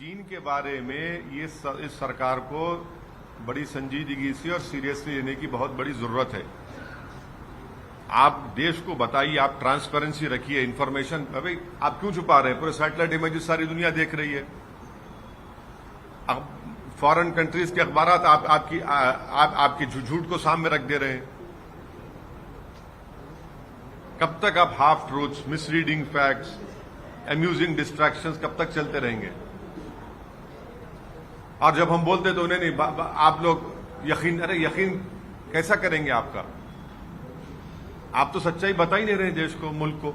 चीन के बारे में इस सरकार को बड़ी संजीदगी से और सीरियसली लेने की बहुत बड़ी जरूरत है। आप देश को बताइए, आप ट्रांसपेरेंसी रखिए, इंफॉर्मेशन। अभी आप क्यों छुपा रहे हैं? पूरे सैटेलाइट इमेजेस सारी दुनिया देख रही है। अब फॉरेन कंट्रीज के अखबार आपकी झूठ को सामने रख दे रहे हैं। कब तक आप half truths, misreading facts, amusing distractions कब तक चलते रहेंगे? और जब हम बोलते तो उन्हें नहीं, आप लोग यकीन, अरे यकीन कैसा करेंगे आपका? आप तो सच्चाई बता ही नहीं रहे देश को, मुल्क को।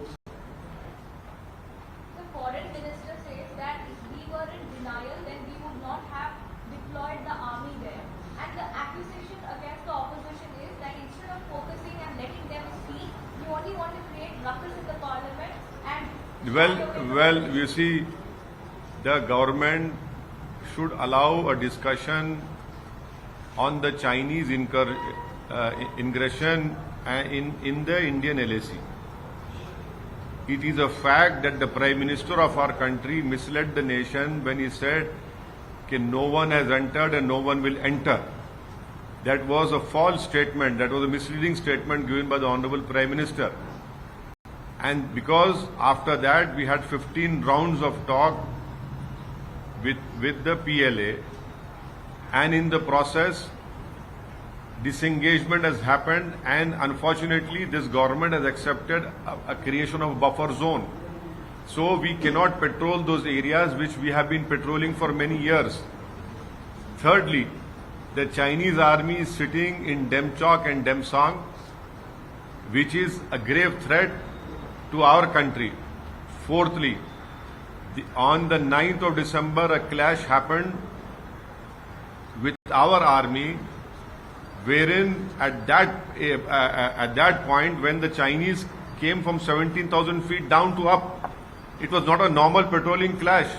Well, you see, the government should allow a discussion on the Chinese ingression in the Indian LAC. It is a fact that the Prime Minister of our country misled the nation when he said that no one has entered and no one will enter. That was a false statement. That was a misleading statement given by the Honorable Prime Minister. And because after that we had 15 rounds of talk with the PLA, and in the process disengagement has happened, and unfortunately this government has accepted a creation of buffer zone. So we cannot patrol those areas which we have been patrolling for many years. Thirdly, the Chinese army is sitting in Demchok and Demsang, which is a grave threat to our country. Fourthly, on the 9th of December, a clash happened with our army, wherein at that point, when the Chinese came from 17,000 feet down to up, it was not a normal patrolling clash.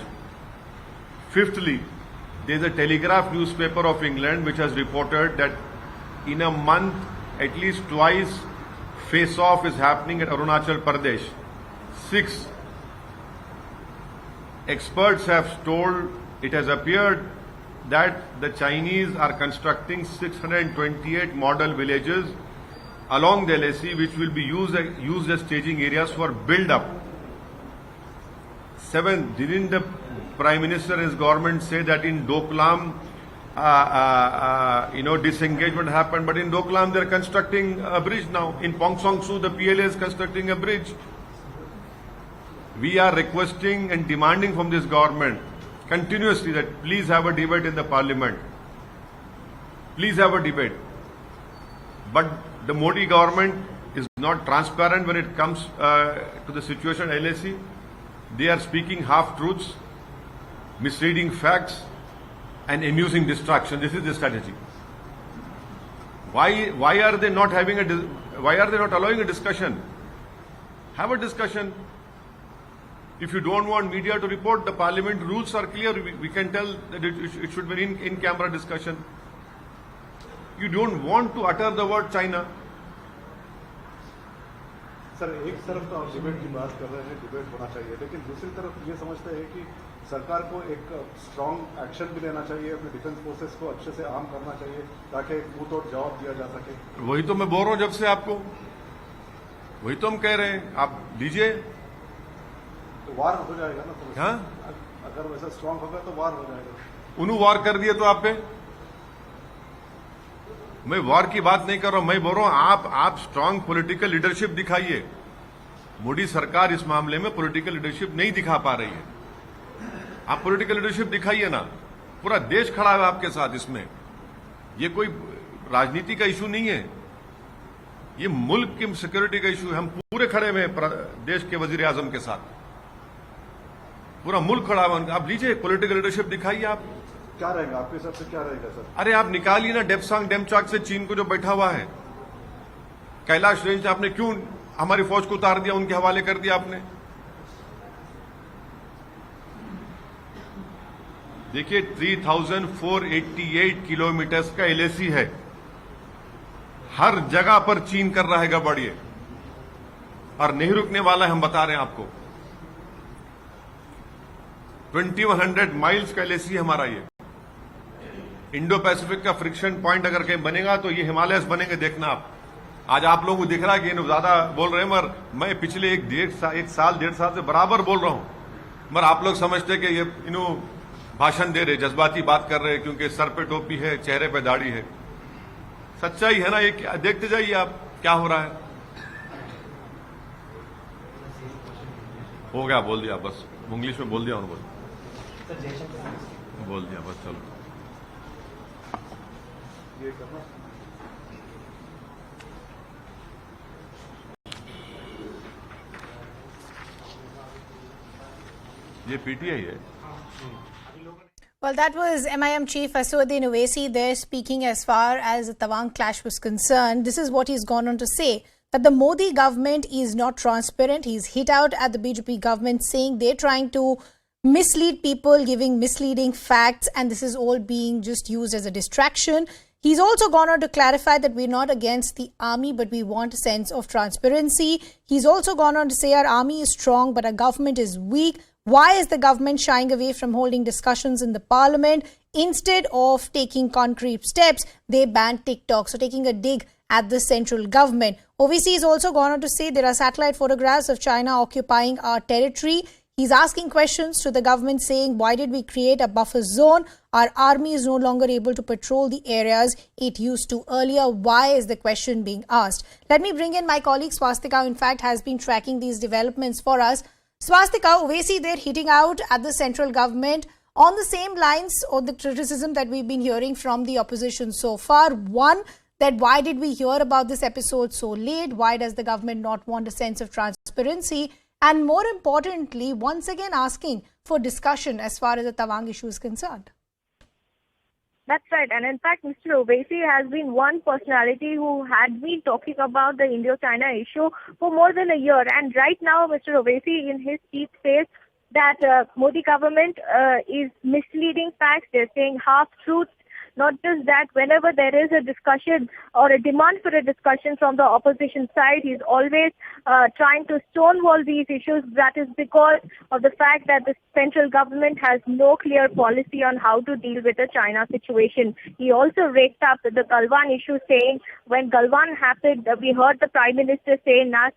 Fifthly, there is a Telegraph newspaper of England which has reported that in a month, at least twice, face-off is happening at Arunachal Pradesh. 6. Experts have told, it has appeared that the Chinese are constructing 628 model villages along the LAC, which will be used as staging areas for build-up. 7. Didn't the Prime Minister and his government say that in Doklam, disengagement happened, but in Doklam they are constructing a bridge now. In Pongsong Su, the PLA is constructing a bridge. We are requesting and demanding from this government continuously that please have a debate in the parliament. Please have a debate. But the Modi government is not transparent when it comes to the situation at LAC. They are speaking half-truths, misleading facts, and amusing distraction. This is the strategy. Why are they not having why are they not allowing a discussion? Have a discussion. If you don't want media to report, the parliament rules are clear. We can tell that it should be in camera discussion. You don't want to utter the word China. Sir, एक तरफ तो आप debate की बात कर रहे हैं, debate होना चाहिए, लेकिन दूसरी तरफ ये समझते हैं कि सरकार को एक स्ट्रांग एक्शन भी लेना चाहिए, अपने डिफेंस फोर्सेस को अच्छे से आर्म करना चाहिए ताकि एक मुंह तोड़ जवाब दिया जा सके। वही तो मैं बोल रहा हूं जब से आपको, वही तो हम कह रहे हैं, आप दीजिए तो वार हो जाएगा ना। तो हाँ, अगर वैसा स्ट्रांग होगा तो वार हो जाएगा। उन्होंने वार कर दिया तो आप पे, मैं वार की बात नहीं कर रहा हूं, मैं बोल रहा हूं आप स्ट्रांग पॉलिटिकल लीडरशिप दिखाइए। मोदी सरकार इस मामले में पॉलिटिकल लीडरशिप नहीं दिखा पा रही है। आप पॉलिटिकल लीडरशिप दिखाइए ना। पूरा देश खड़ा है आपके साथ इसमें। ये कोई राजनीति का इशू नहीं है, ये मुल्क की सिक्योरिटी का इशू है। हम पूरे खड़े हुए देश के वजीर आजम के साथ, पूरा मुल्क खड़ा हुआ। आप लीजिए, पॉलिटिकल लीडरशिप दिखाइए। आप क्या रहेगा आपके हिसाब से, क्या रहेगा सर? अरे आप निकालिए ना डेमचाक से चीन को जो बैठा हुआ है। कैलाश रेंज से आपने क्यों हमारी फौज को उतार दिया, उनके हवाले कर दिया आपने? देखिए 3488 किलोमीटर का LAC है। हर जगह पर चीन कर रहा है गड़बड़िए और नहीं रुकने वाला है, हम बता रहे हैं आपको। 2100 माइल्स का LAC हमारा ये इंडो पैसिफिक का फ्रिक्शन पॉइंट अगर कहीं बनेगा तो ये हिमालयस बनेंगे, देखना आप। आज आप लोगों को दिख रहा है कि ज्यादा बोल रहे हैं, मगर मैं पिछले एक साल डेढ़ साल से बराबर बोल रहा हूं, मगर आप लोग समझते कि ये भाषण दे रहे, जज्बाती बात कर रहे, क्योंकि सर पे टोपी है, चेहरे पे दाढ़ी है। सच्चाई है ना, ये देखते जाइए आप क्या हो रहा है। हो गया, बोल दिया बस, इंग्लिश में बोल दिया उन्होंने, बोल दिया बस, चलो ये करना। ये PTI है। Well, that was AIMIM Chief Asaddudin Owaisi there speaking as far as the Tawang clash was concerned. This is what he's gone on to say, that the Modi government is not transparent. He's hit out at the BJP government saying they're trying to mislead people, giving misleading facts, and this is all being just used as a distraction. He's also gone on to clarify that we're not against the army, but we want a sense of transparency. He's also gone on to say our army is strong, but our government is weak. Why is the government shying away from holding discussions in the parliament? Instead of taking concrete steps, they banned TikTok. So taking a dig at the central government. Owaisi has also gone on to say there are satellite photographs of China occupying our territory. He's asking questions to the government saying, why did we create a buffer zone? Our army is no longer able to patrol the areas it used to earlier. Why is the question being asked? Let me bring in my colleague Swastika, who in fact has been tracking these developments for us. Swastika, Owaisi, they're hitting out at the central government on the same lines of the criticism that we've been hearing from the opposition so far. One, that why did we hear about this episode so late? Why does the government not want a sense of transparency? And more importantly, once again asking for discussion as far as the Tawang issue is concerned. That's right. And in fact, Mr. Owaisi has been one personality who had been talking about the Indo-China issue for more than a year. And right now, Mr. Owaisi in his speech says that Modi government is misleading facts. They're saying half-truths. Not just that, whenever there is a discussion or a demand for a discussion from the opposition side, he's always trying to stonewall these issues. That is because of the fact that the central government has no clear policy on how to deal with the China situation. He also raked up the Galwan issue, saying when Galwan happened, we heard the Prime Minister say, na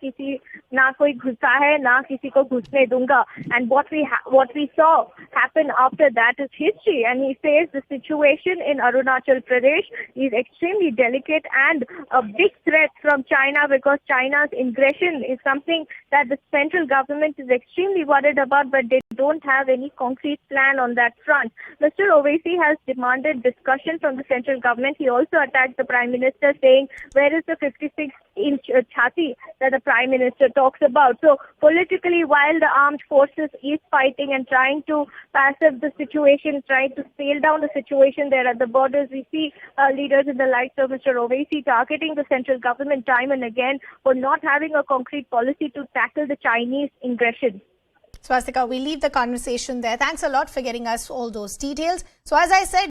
koi ghusa hai, na kisi ko ghusne dunga. And what we saw happen after that is history. And he says the situation in Arunachal Pradesh is extremely delicate and a big threat from China, because China's ingression is something that the central government is extremely worried about, but they don't have any concrete plan on that front. Mr. Owaisi has demanded discussion from the central government. He also attacked the Prime Minister, saying, where is the 56-inch chhati that the Prime Minister talks about? So politically, while the armed forces is fighting and trying to passive the situation, trying to sail down the situation there at the borders, we see leaders in the likes of Mr. Owaisi targeting the central government time and again for not having a concrete policy to tackle the Chinese ingression. Swastika, we leave the conversation there. Thanks a lot for getting us all those details. So as I said,